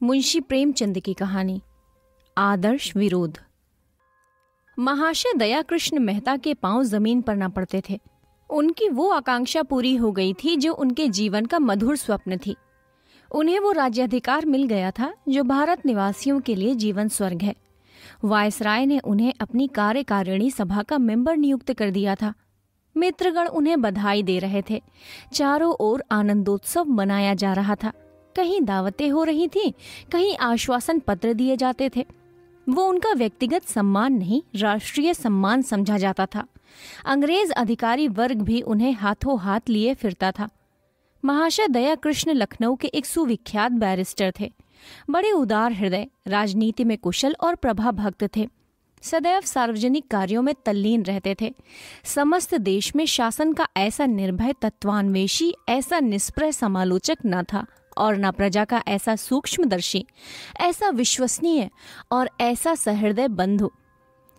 मुंशी प्रेमचंद की कहानी आदर्श विरोध। महाशय दयाकृष्ण मेहता के पांव जमीन पर न पड़ते थे। उनकी वो आकांक्षा पूरी हो गई थी जो उनके जीवन का मधुर स्वप्न थी। उन्हें वो राज्याधिकार मिल गया था जो भारत निवासियों के लिए जीवन स्वर्ग है। वायसराय ने उन्हें अपनी कार्यकारिणी सभा का मेंबर नियुक्त कर दिया था। मित्रगण उन्हें बधाई दे रहे थे। चारों ओर आनंदोत्सव मनाया जा रहा था। कहीं दावतें हो रही थीं, कहीं आश्वासन पत्र दिए जाते थे। वो उनका व्यक्तिगत सम्मान नहीं, राष्ट्रीय सम्मान समझा जाता था। अंग्रेज अधिकारी वर्ग भी उन्हें हाथों हाथ लिए फिरता था। महाशय दयाकृष्ण लखनऊ के एक सुविख्यात बैरिस्टर थे। बड़े उदार हृदय, राजनीति में कुशल और प्रभाभक्त थे। सदैव सार्वजनिक कार्यों में तल्लीन रहते थे। समस्त देश में शासन का ऐसा निर्भय तत्वान्वेषी, ऐसा निष्प्रह समालोचक न था और न प्रजा का ऐसा सूक्ष्मदर्शी, ऐसा विश्वसनीय और ऐसा सहृदय बंधु।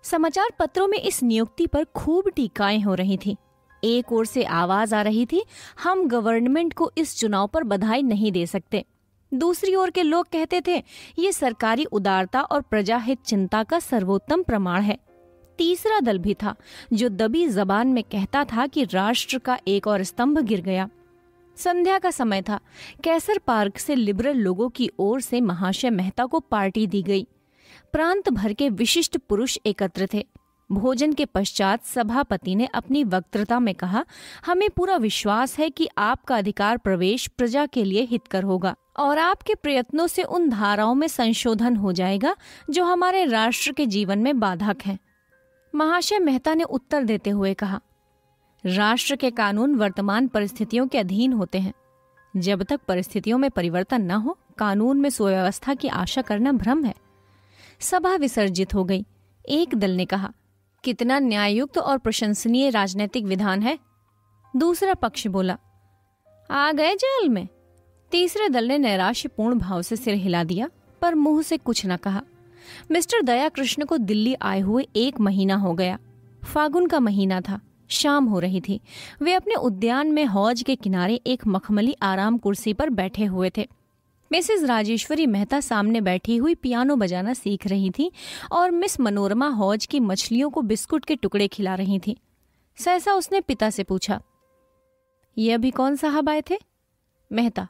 समाचार पत्रों में इस नियुक्ति पर खूब टीकाएं हो रही थी। एक ओर से आवाज आ रही थी, हम गवर्नमेंट को इस चुनाव पर बधाई नहीं दे सकते। दूसरी ओर के लोग कहते थे, ये सरकारी उदारता और प्रजाहित चिंता का सर्वोत्तम प्रमाण है। तीसरा दल भी था जो दबी जबान में कहता था कि राष्ट्र का एक और स्तंभ गिर गया। संध्या का समय था। कैसर पार्क से लिबरल लोगों की ओर से महाशय मेहता को पार्टी दी गई। प्रांत भर के विशिष्ट पुरुष एकत्र थे। भोजन के पश्चात सभापति ने अपनी वक्तृता में कहा, हमें पूरा विश्वास है कि आपका अधिकार प्रवेश प्रजा के लिए हितकर होगा और आपके प्रयत्नों से उन धाराओं में संशोधन हो जाएगा जो हमारे राष्ट्र के जीवन में बाधक हैं। महाशय मेहता ने उत्तर देते हुए कहा, राष्ट्र के कानून वर्तमान परिस्थितियों के अधीन होते हैं। जब तक परिस्थितियों में परिवर्तन न हो, कानून में सुव्यवस्था की आशा करना भ्रम है। सभा विसर्जित हो गई। एक दल ने कहा, कितना न्याययुक्त और प्रशंसनीय राजनीतिक विधान है। दूसरा पक्ष बोला, आ गए जाल में। तीसरे दल ने नैराश्यपूर्ण भाव से सिर हिला दिया पर मुंह से कुछ न कहा। मिस्टर दयाकृष्ण को दिल्ली आए हुए 1 महीना हो गया। फागुन का महीना था। शाम हो रही थी। वे अपने उद्यान में हौज के किनारे एक मखमली आराम कुर्सी पर बैठे हुए थे। मिसेस राजेश्वरी मेहता सामने बैठी हुई पियानो बजाना सीख रही थी और मिस मनोरमा हौज की मछलियों को बिस्कुट के टुकड़े खिला रही थी। सहसा उसने पिता से पूछा, ये अभी कौन साहब आए थे? मेहता,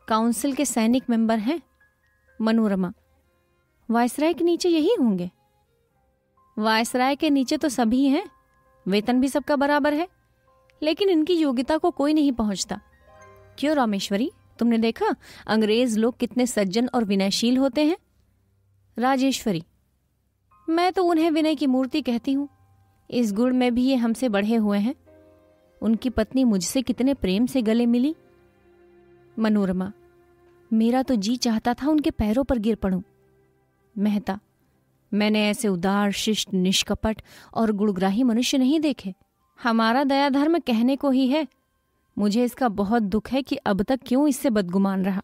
काउंसिल के सैनिक मेंबर हैं। मनोरमा, वायसराय के नीचे यही होंगे? वायसराय के नीचे तो सभी हैं, वेतन भी सबका बराबर है, लेकिन इनकी योग्यता को कोई नहीं पहुंचता। क्यों रामेश्वरी, तुमने देखा अंग्रेज लोग कितने सज्जन और विनयशील होते हैं? राजेश्वरी, मैं तो उन्हें विनय की मूर्ति कहती हूँ। इस गुण में भी ये हमसे बढ़े हुए हैं। उनकी पत्नी मुझसे कितने प्रेम से गले मिली। मनोरमा, मेरा तो जी चाहता था उनके पैरों पर गिर पड़ूं। मेहता, मैंने ऐसे उदार, शिष्ट, निष्कपट और गुणग्राही मनुष्य नहीं देखे। हमारा दया धर्म कहने को ही है। मुझे इसका बहुत दुख है कि अब तक क्यों इससे बदगुमान रहा।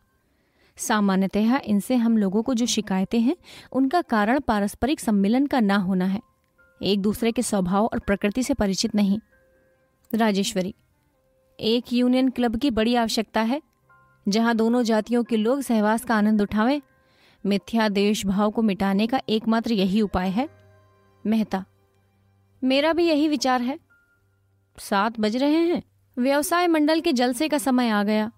सामान्यतः इनसे हम लोगों को जो शिकायतें हैं उनका कारण पारस्परिक सम्मिलन का ना होना है, एक दूसरे के स्वभाव और प्रकृति से परिचित नहीं। राजेश्वरी, एक यूनियन क्लब की बड़ी आवश्यकता है जहां दोनों जातियों के लोग सहवास का आनंद उठावें। मिथ्या देश भाव को मिटाने का एकमात्र यही उपाय है। मेहता, मेरा भी यही विचार है। 7 बज रहे हैं। व्यवसाय मंडल के जलसे का समय आ गया।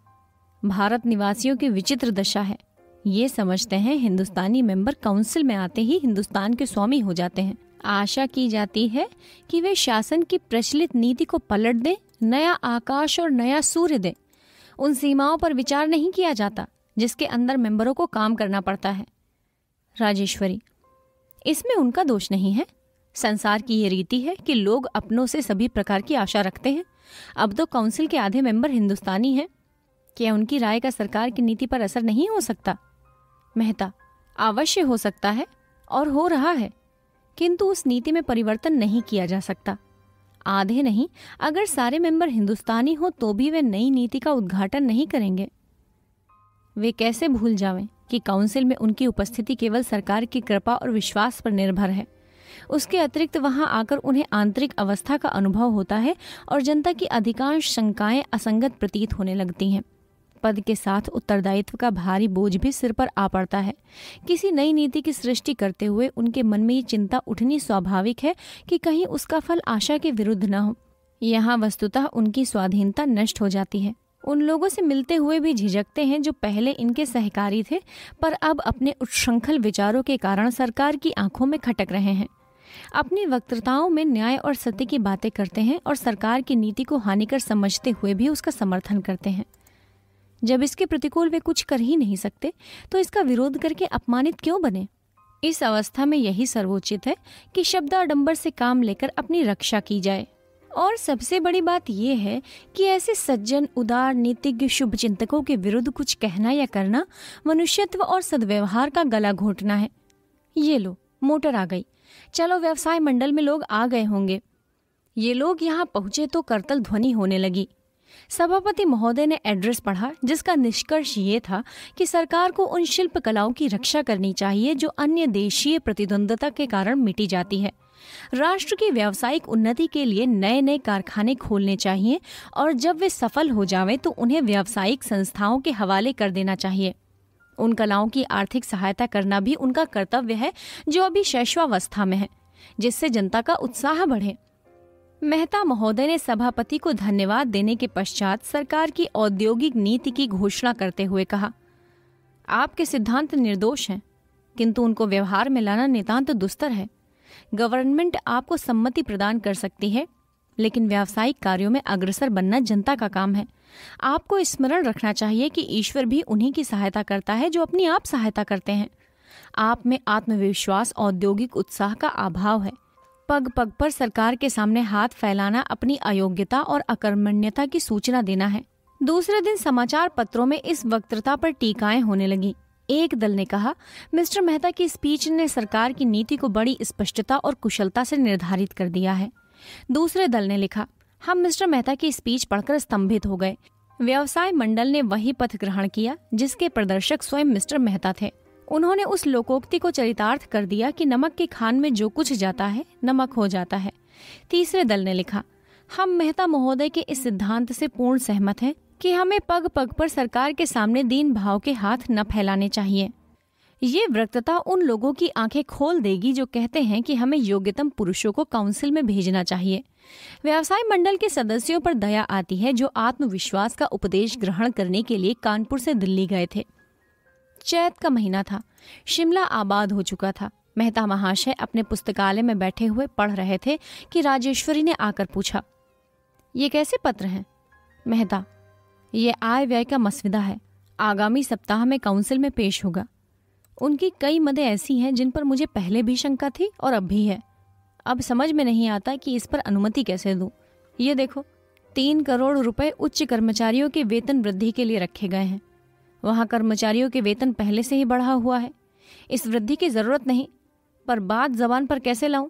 भारत निवासियों की विचित्र दशा है। ये समझते हैं हिंदुस्तानी मेंबर काउंसिल में आते ही हिंदुस्तान के स्वामी हो जाते हैं। आशा की जाती है कि वे शासन की प्रचलित नीति को पलट दें, नया आकाश और नया सूर्य दें। उन सीमाओं पर विचार नहीं किया जाता जिसके अंदर मेंबरों को काम करना पड़ता है। राजेश्वरी, इसमें उनका दोष नहीं है। संसार की ये रीति है कि लोग अपनों से सभी प्रकार की आशा रखते हैं। अब तो काउंसिल के आधे मेंबर हिंदुस्तानी हैं। क्या उनकी राय का सरकार की नीति पर असर नहीं हो सकता? मेहता, अवश्य हो सकता है और हो रहा है, किंतु उस नीति में परिवर्तन नहीं किया जा सकता। आधे नहीं, अगर सारे मेंबर हिंदुस्तानी हो तो भी वे नई नीति का उद्घाटन नहीं करेंगे। वे कैसे भूल जावें कि काउंसिल में उनकी उपस्थिति केवल सरकार की कृपा और विश्वास पर निर्भर है। उसके अतिरिक्त वहां आकर उन्हें आंतरिक अवस्था का अनुभव होता है और जनता की अधिकांश शंकाएं असंगत प्रतीत होने लगती हैं। पद के साथ उत्तरदायित्व का भारी बोझ भी सिर पर आ पड़ता है। किसी नई नीति की सृष्टि करते हुए उनके मन में ये चिंता उठनी स्वाभाविक है कि कहीं उसका फल आशा के विरुद्ध न हो। यहाँ वस्तुतः उनकी स्वाधीनता नष्ट हो जाती है। उन लोगों से मिलते हुए भी झिझकते हैं जो पहले इनके सहकारी थे, पर अब अपने उच्छृंखल विचारों के कारण सरकार की आंखों में खटक रहे हैं। अपनी वक्तृताओं में न्याय और सत्य की बातें करते हैं और सरकार की नीति को हानिकर समझते हुए भी उसका समर्थन करते हैं। जब इसके प्रतिकूल वे कुछ कर ही नहीं सकते तो इसका विरोध करके अपमानित क्यों बने? इस अवस्था में यही सर्वोचित है कि शब्दाडंबर से काम लेकर अपनी रक्षा की जाए। और सबसे बड़ी बात यह है कि ऐसे सज्जन, उदार, नीतिज्ञ, शुभ चिंतकों के विरुद्ध कुछ कहना या करना मनुष्यत्व और सद्व्यवहार का गला घोंटना है। ये लो, मोटर आ गई। चलो, व्यवसाय मंडल में लोग आ गए होंगे। ये लोग यहाँ पहुंचे तो करतल ध्वनि होने लगी। सभापति महोदय ने एड्रेस पढ़ा, जिसका निष्कर्ष ये था कि सरकार को उन शिल्प कलाओं की रक्षा करनी चाहिए जो अन्य देशीय प्रतिद्वंदता के कारण मिटी जाती है। राष्ट्र की व्यावसायिक उन्नति के लिए नए नए कारखाने खोलने चाहिए और जब वे सफल हो जावें तो उन्हें व्यावसायिक संस्थाओं के हवाले कर देना चाहिए। उन कलाओं की आर्थिक सहायता करना भी उनका कर्तव्य है जो अभी शैशवावस्था में है, जिससे जनता का उत्साह बढ़े। मेहता महोदय ने सभापति को धन्यवाद देने के पश्चात सरकार की औद्योगिक नीति की घोषणा करते हुए कहा, आपके सिद्धांत निर्दोष हैं, किंतु उनको व्यवहार में लाना नितांत दुस्तर है। गवर्नमेंट आपको सम्मति प्रदान कर सकती है, लेकिन व्यावसायिक कार्यों में अग्रसर बनना जनता का काम है। आपको स्मरण रखना चाहिए कि ईश्वर भी उन्हीं की सहायता करता है जो अपनी आप सहायता करते हैं। आप में आत्मविश्वास, औद्योगिक उत्साह का अभाव है। पग पग पर सरकार के सामने हाथ फैलाना अपनी अयोग्यता और अकर्मण्यता की सूचना देना है। दूसरे दिन समाचार पत्रों में इस वक्तृता पर टीकाएं होने लगी। एक दल ने कहा, मिस्टर मेहता की स्पीच ने सरकार की नीति को बड़ी स्पष्टता और कुशलता से निर्धारित कर दिया है। दूसरे दल ने लिखा, हम मिस्टर मेहता की स्पीच पढ़कर स्तंभित हो गए। व्यवसाय मंडल ने वही पथ ग्रहण किया जिसके प्रदर्शक स्वयं मिस्टर मेहता थे। उन्होंने उस लोकोक्ति को चरितार्थ कर दिया कि नमक के खान में जो कुछ जाता है नमक हो जाता है। तीसरे दल ने लिखा, हम मेहता महोदय के इस सिद्धांत से पूर्ण सहमत हैं कि हमें पग पग पर सरकार के सामने दीन भाव के हाथ न फैलाने चाहिए। ये वक्तृता उन लोगों की आंखें खोल देगी जो कहते हैं कि हमें योग्यतम पुरुषों को काउंसिल में भेजना चाहिए। व्यवसाय मंडल के सदस्यों पर दया आती है जो आत्मविश्वास का उपदेश ग्रहण करने के लिए कानपुर से दिल्ली गए थे। चैत का महीना था। शिमला आबाद हो चुका था। मेहता महाशय अपने पुस्तकालय में बैठे हुए पढ़ रहे थे कि राजेश्वरी ने आकर पूछा, ये कैसे पत्र हैं? मेहता, ये आय व्यय का मसविदा है, आगामी सप्ताह में काउंसिल में पेश होगा। उनकी कई मदें ऐसी हैं जिन पर मुझे पहले भी शंका थी और अब भी है। अब समझ में नहीं आता कि इस पर अनुमति कैसे दूं। ये देखो, 3 करोड़ रुपए उच्च कर्मचारियों के वेतन वृद्धि के लिए रखे गए हैं। वहाँ कर्मचारियों के वेतन पहले से ही बढ़ा हुआ है। इस वृद्धि की जरूरत नहीं, पर बात जबान पर कैसे लाऊं?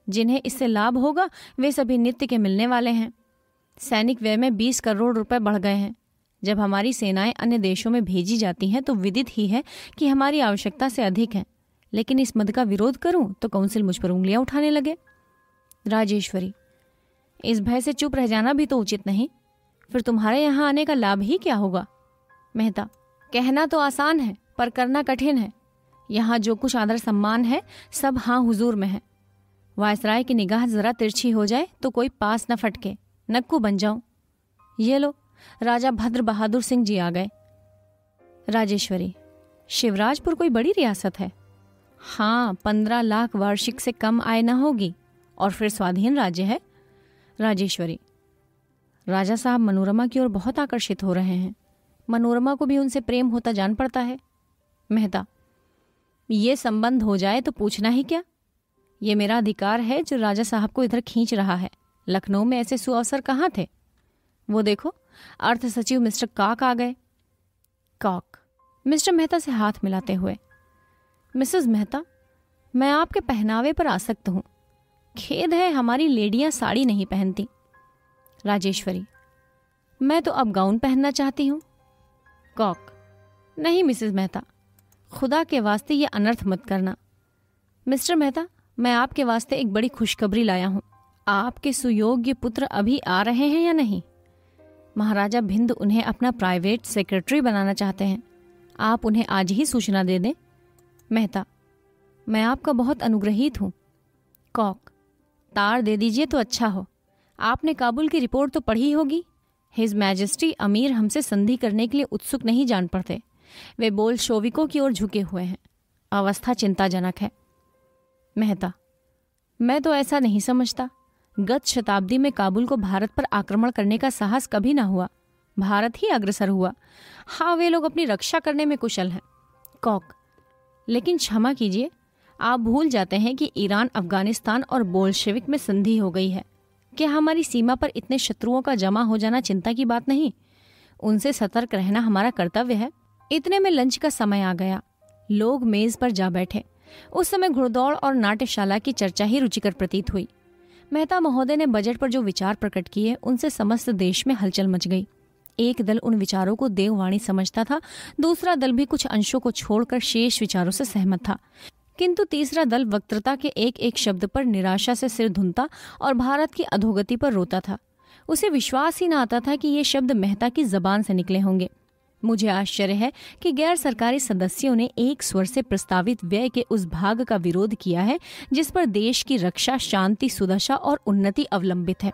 जिन्हें इससे लाभ होगा वे सभी नित्य के मिलने वाले हैं। सैनिक व्यय में 20 करोड़ रुपए बढ़ गए हैं। जब हमारी सेनाएं अन्य देशों में भेजी जाती हैं तो विदित ही है कि हमारी आवश्यकता से अधिक है, लेकिन इस मद का विरोध करूं तो काउंसिल मुझ पर उंगलियां उठाने लगे। राजेश्वरी, इस भय से चुप रह जाना भी तो उचित नहीं। फिर तुम्हारे यहाँ आने का लाभ ही क्या होगा? मेहता, कहना तो आसान है पर करना कठिन है। यहाँ जो कुछ आदर सम्मान है सब हाँ हुजूर में है। वायसराय की निगाह जरा तिरछी हो जाए तो कोई पास न फटके, नक्कू बन जाऊं। ये लो, राजा भद्र बहादुर सिंह जी आ गए। राजेश्वरी, शिवराजपुर कोई बड़ी रियासत है? हाँ, 15 लाख वार्षिक से कम आय न होगी और फिर स्वाधीन राज्य है। राजेश्वरी, राजा साहब मनोरमा की ओर बहुत आकर्षित हो रहे हैं। मनोरमा को भी उनसे प्रेम होता जान पड़ता है। मेहता, ये संबंध हो जाए तो पूछना ही क्या। ये मेरा अधिकार है जो राजा साहब को इधर खींच रहा है। लखनऊ में ऐसे सुअवसर कहाँ थे? वो देखो, अर्थ सचिव मिस्टर कॉक आ गए। कॉक मिस्टर मेहता से हाथ मिलाते हुए, मिसेस मेहता, मैं आपके पहनावे पर आसक्त हूं। खेद है हमारी लेडियां साड़ी नहीं पहनती। राजेश्वरी, मैं तो अब गाउन पहनना चाहती हूं। कॉक, नहीं मिसेस मेहता, खुदा के वास्ते ये अनर्थ मत करना। मिस्टर मेहता, मैं आपके वास्ते एक बड़ी खुशखबरी लाया हूं। आपके सुयोग्य पुत्र अभी आ रहे हैं या नहीं? महाराजा भिंद उन्हें अपना प्राइवेट सेक्रेटरी बनाना चाहते हैं। आप उन्हें आज ही सूचना दे दें। मेहता, मैं आपका बहुत अनुग्रहित हूँ। कॉक, तार दे दीजिए तो अच्छा हो। आपने काबुल की रिपोर्ट तो पढ़ी होगी। हिज मैजेस्टी अमीर हमसे संधि करने के लिए उत्सुक नहीं जान पड़ते। वे बोल्शेविकों की ओर झुके हुए हैं। अवस्था चिंताजनक है। मेहता, मैं तो ऐसा नहीं समझता। गत शताब्दी में काबुल को भारत पर आक्रमण करने का साहस कभी ना हुआ। भारत ही अग्रसर हुआ। हाँ, वे लोग अपनी रक्षा करने में कुशल हैं। कॉक, लेकिन क्षमा कीजिए, आप भूल जाते हैं कि ईरान, अफगानिस्तान और बोल्शेविक में संधि हो गई है। क्या हमारी सीमा पर इतने शत्रुओं का जमा हो जाना चिंता की बात नहीं? उनसे सतर्क रहना हमारा कर्तव्य है। इतने में लंच का समय आ गया। लोग मेज पर जा बैठे। उस समय घुड़दौड़ और नाट्यशाला की चर्चा ही रुचिकर प्रतीत हुई। मेहता महोदय ने बजट पर जो विचार प्रकट किए, उनसे समस्त देश में हलचल मच गई। एक दल उन विचारों को देववाणी समझता था, दूसरा दल भी कुछ अंशों को छोड़कर शेष विचारों से सहमत था, किंतु तीसरा दल वक्तृता के एक एक शब्द पर निराशा से सिर धुनता और भारत की अधोगति पर रोता था। उसे विश्वास ही न आता था कि ये शब्द मेहता की जबान से निकले होंगे। मुझे आश्चर्य है कि गैर सरकारी सदस्यों ने एक स्वर से प्रस्तावित व्यय के उस भाग का विरोध किया है जिस पर देश की रक्षा, शांति, सुदशा और उन्नति अवलंबित है।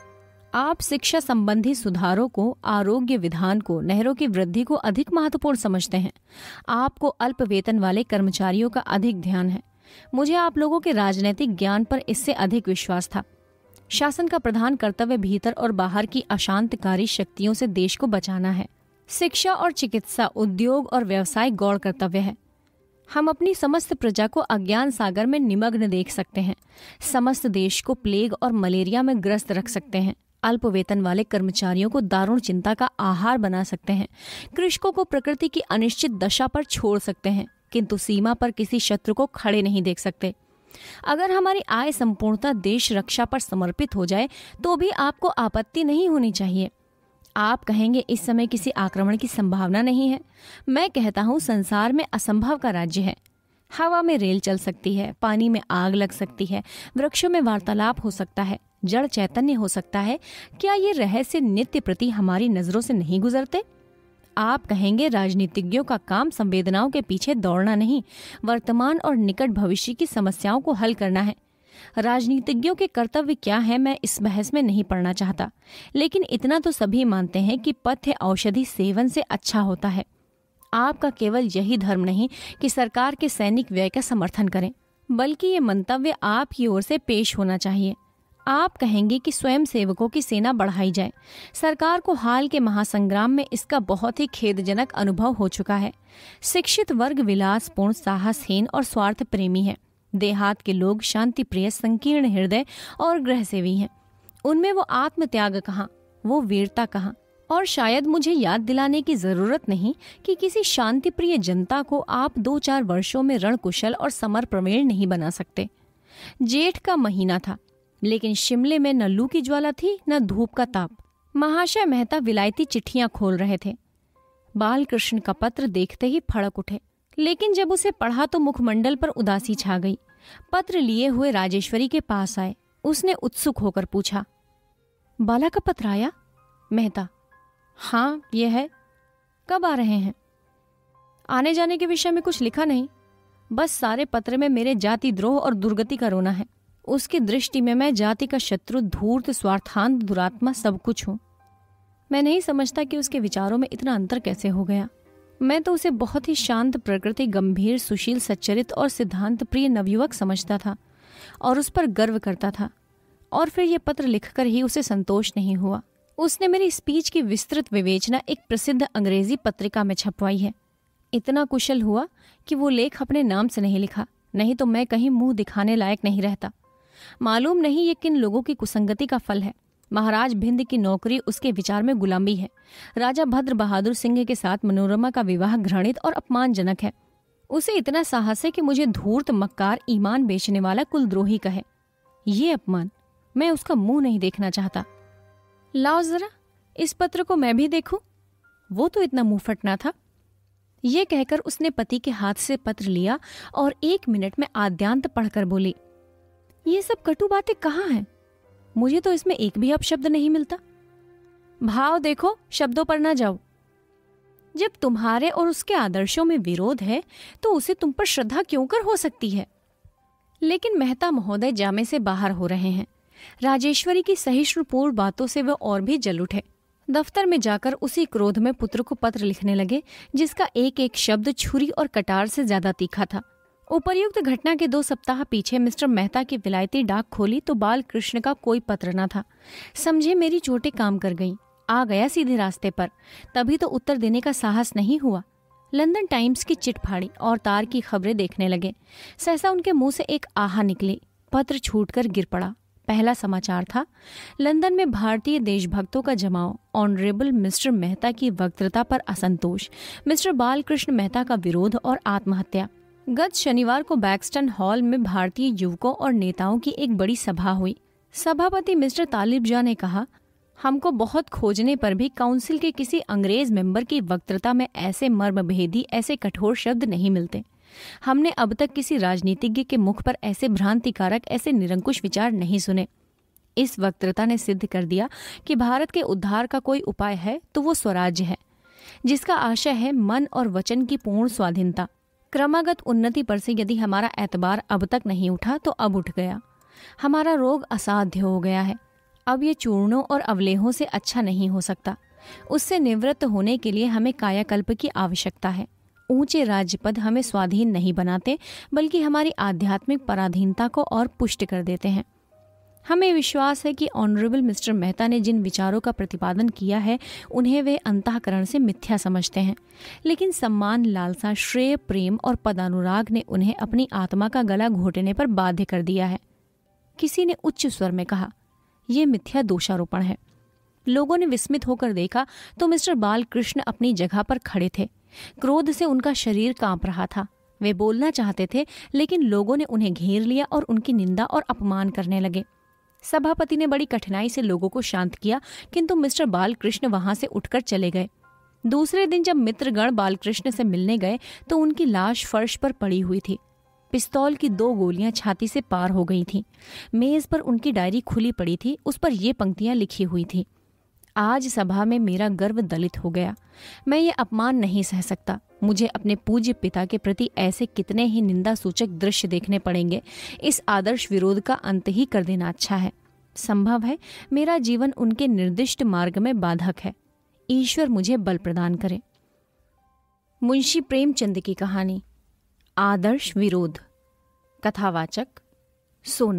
आप शिक्षा संबंधी सुधारों को, आरोग्य विधान को, नहरों की वृद्धि को अधिक महत्वपूर्ण समझते हैं। आपको अल्प वेतन वाले कर्मचारियों का अधिक ध्यान है। मुझे आप लोगों के राजनीतिक ज्ञान पर इससे अधिक विश्वास था। शासन का प्रधान कर्तव्य भीतर और बाहर की अशांतकारी शक्तियों से देश को बचाना है। शिक्षा और चिकित्सा, उद्योग और व्यवसाय गौण कर्तव्य है। हम अपनी समस्त प्रजा को अज्ञान सागर में निमग्न देख सकते हैं। समस्त देश को प्लेग और मलेरिया में ग्रस्त रख सकते हैं। अल्प वेतन वाले कर्मचारियों को दारुण चिंता का आहार बना सकते हैं। कृषकों को प्रकृति की अनिश्चित दशा पर छोड़ सकते हैं, किंतु सीमा पर किसी शत्रु को खड़े नहीं देख सकते। अगर हमारी आय संपूर्णतः देश रक्षा पर समर्पित हो जाए तो भी आपको आपत्ति नहीं होनी चाहिए। आप कहेंगे इस समय किसी आक्रमण की संभावना नहीं है। मैं कहता हूँ संसार में असंभव का राज्य है। हवा में रेल चल सकती है, पानी में आग लग सकती है, वृक्षों में वार्तालाप हो सकता है, जड़ चैतन्य हो सकता है। क्या ये रहस्य नित्य प्रति हमारी नजरों से नहीं गुजरते? आप कहेंगे राजनीतिज्ञों का काम संवेदनाओं के पीछे दौड़ना नहीं, वर्तमान और निकट भविष्य की समस्याओं को हल करना है। राजनीतिज्ञों के कर्तव्य क्या है, मैं इस बहस में नहीं पड़ना चाहता, लेकिन इतना तो सभी मानते हैं कि पथ्य औषधि सेवन से अच्छा होता है। आपका केवल यही धर्म नहीं कि सरकार के सैनिक व्यय का समर्थन करें, बल्कि ये मंतव्य आपकी ओर से पेश होना चाहिए। आप कहेंगे कि स्वयं सेवकों की सेना बढ़ाई जाए। सरकार को हाल के महासंग्राम में इसका बहुत ही खेदजनक अनुभव हो चुका है। शिक्षित वर्ग विलासपूर्ण, साहसहीन और स्वार्थ प्रेमी है। देहात के लोग शांति प्रिय, संकीर्ण हृदय और गृहसेवी हैं। उनमें वो आत्मत्याग कहाँ, वो वीरता कहाँ? और शायद मुझे याद दिलाने की जरूरत नहीं कि किसी शांति प्रिय जनता को आप 2-4 वर्षों में रणकुशल और समर प्रवीण नहीं बना सकते। जेठ का महीना था, लेकिन शिमले में न लू की ज्वाला थी न धूप का ताप। महाशय मेहता विलायती चिट्ठियां खोल रहे थे। बालकृष्ण का पत्र देखते ही फड़क उठे, लेकिन जब उसे पढ़ा तो मुखमंडल पर उदासी छा गई। पत्र लिए हुए राजेश्वरी के पास आए। उसने उत्सुक होकर पूछा, बाला का पत्र आया? मेहता, हाँ ये है। कब आ रहे हैं? आने जाने के विषय में कुछ लिखा नहीं, बस सारे पत्र में मेरे जाति द्रोह और दुर्गति का रोना है। उसकी दृष्टि में मैं जाति का शत्रु, धूर्त, स्वार्थांत, दुरात्मा सब कुछ हूँ। मैं नहीं समझता कि उसके विचारों में इतना अंतर कैसे हो गया। मैं तो उसे बहुत ही शांत प्रकृति, गंभीर, सुशील, सच्चरित और सिद्धांत प्रिय नवयुवक समझता था और उस पर गर्व करता था। और फिर ये पत्र लिखकर ही उसे संतोष नहीं हुआ। उसने मेरी स्पीच की विस्तृत विवेचना एक प्रसिद्ध अंग्रेजी पत्रिका में छपवाई है। इतना कुशल हुआ कि वो लेख अपने नाम से नहीं लिखा, नहीं तो मैं कहीं मुंह दिखाने लायक नहीं रहता। मालूम नहीं ये किन लोगों की कुसंगति का फल है। महाराज भिंद की नौकरी उसके विचार में गुलामी है। राजा भद्र बहादुर सिंह के साथ मनोरमा का विवाह घृणित और अपमानजनक है। उसे इतना साहस है कि मुझे धूर्त, मक्कार, ईमान बेचने वाला कुलद्रोही कहे। ये अपमान, मैं उसका मुंह नहीं देखना चाहता। लाओ जरा इस पत्र को मैं भी देखूं। वो तो इतना मुंह फटना था। ये कहकर उसने पति के हाथ से पत्र लिया और 1 मिनट में आद्यांत पढ़कर बोली, ये सब कटु बातें कहाँ हैं? मुझे तो इसमें एक भी अपशब्द नहीं मिलता। भाव देखो, शब्दों पर ना जाओ। जब तुम्हारे और उसके आदर्शों में विरोध है तो उसे तुम पर श्रद्धा क्यों कर हो सकती है? लेकिन मेहता महोदय जामे से बाहर हो रहे हैं। राजेश्वरी की सहिष्णुपूर्ण बातों से वह और भी जल उठे। दफ्तर में जाकर उसी क्रोध में पुत्र को पत्र लिखने लगे, जिसका एक एक शब्द छुरी और कटार से ज्यादा तीखा था। उपर्युक्त घटना के 2 सप्ताह पीछे मिस्टर मेहता की विलायती डाक खोली तो बाल कृष्ण का कोई पत्र न था। समझे मेरी चोटें काम कर गईं। आ गया सीधे रास्ते पर, तभी तो उत्तर देने का साहस नहीं हुआ। लंदन टाइम्स की चिट फाड़ी और तार की खबरें देखने लगे। सहसा उनके मुंह से एक आहा निकली। पत्र छूटकर गिर पड़ा। पहला समाचार था, लंदन में भारतीय देशभक्तों का जमाव, ऑनरेबल मिस्टर मेहता की वक्तृता पर असंतोष, मिस्टर बालकृष्ण मेहता का विरोध और आत्महत्या। गत शनिवार को बैक्सटन हॉल में भारतीय युवकों और नेताओं की एक बड़ी सभा हुई। सभापति मिस्टर तालिबजा ने कहा, हमको बहुत खोजने पर भी काउंसिल के किसी अंग्रेज मेंबर की वक्तृता में ऐसे मर्मभेदी, ऐसे कठोर शब्द नहीं मिलते। हमने अब तक किसी राजनीतिज्ञ के मुख पर ऐसे भ्रांतिकारक, ऐसे निरंकुश विचार नहीं सुने। इस वक्तृता ने सिद्ध कर दिया कि भारत के उद्धार का कोई उपाय है तो वो स्वराज्य है, जिसका आशय है मन और वचन की पूर्ण स्वाधीनता। क्रमागत उन्नति पर से यदि हमारा एतबार अब तक नहीं उठा तो अब उठ गया। हमारा रोग असाध्य हो गया है। अब ये चूर्णों और अवलेहों से अच्छा नहीं हो सकता। उससे निवृत्त होने के लिए हमें कायाकल्प की आवश्यकता है। ऊंचे राज्यपद हमें स्वाधीन नहीं बनाते, बल्कि हमारी आध्यात्मिक पराधीनता को और पुष्ट कर देते हैं। हमें विश्वास है कि ऑनरेबल मिस्टर मेहता ने जिन विचारों का प्रतिपादन किया है उन्हें वे अंतःकरण से मिथ्या समझते हैं, लेकिन सम्मान, लालसा, श्रेय, प्रेम और पदानुराग ने उन्हें अपनी आत्मा का गला घोटने पर बाध्य कर दिया है। किसी ने उच्च स्वर में कहा, यह मिथ्या दोषारोपण है। लोगों ने विस्मित होकर देखा तो मिस्टर बालकृष्ण अपनी जगह पर खड़े थे। क्रोध से उनका शरीर कांप रहा था। वे बोलना चाहते थे, लेकिन लोगों ने उन्हें घेर लिया और उनकी निंदा और अपमान करने लगे। सभापति ने बड़ी कठिनाई से लोगों को शांत किया, किंतु मिस्टर बालकृष्ण वहां से उठकर चले गए। दूसरे दिन जब मित्रगण बालकृष्ण से मिलने गए तो उनकी लाश फर्श पर पड़ी हुई थी। पिस्तौल की 2 गोलियां छाती से पार हो गई थीं। मेज पर उनकी डायरी खुली पड़ी थी। उस पर ये पंक्तियां लिखी हुई थी, आज सभा में मेरा गर्व दलित हो गया। मैं ये अपमान नहीं सह सकता। मुझे अपने पूज्य पिता के प्रति ऐसे कितने ही निंदा सूचक दृश्य देखने पड़ेंगे। इस आदर्श विरोध का अंत ही कर देना अच्छा है। संभव है मेरा जीवन उनके निर्दिष्ट मार्ग में बाधक है। ईश्वर मुझे बल प्रदान करे। मुंशी प्रेमचंद की कहानी आदर्श विरोध। कथावाचक सोना।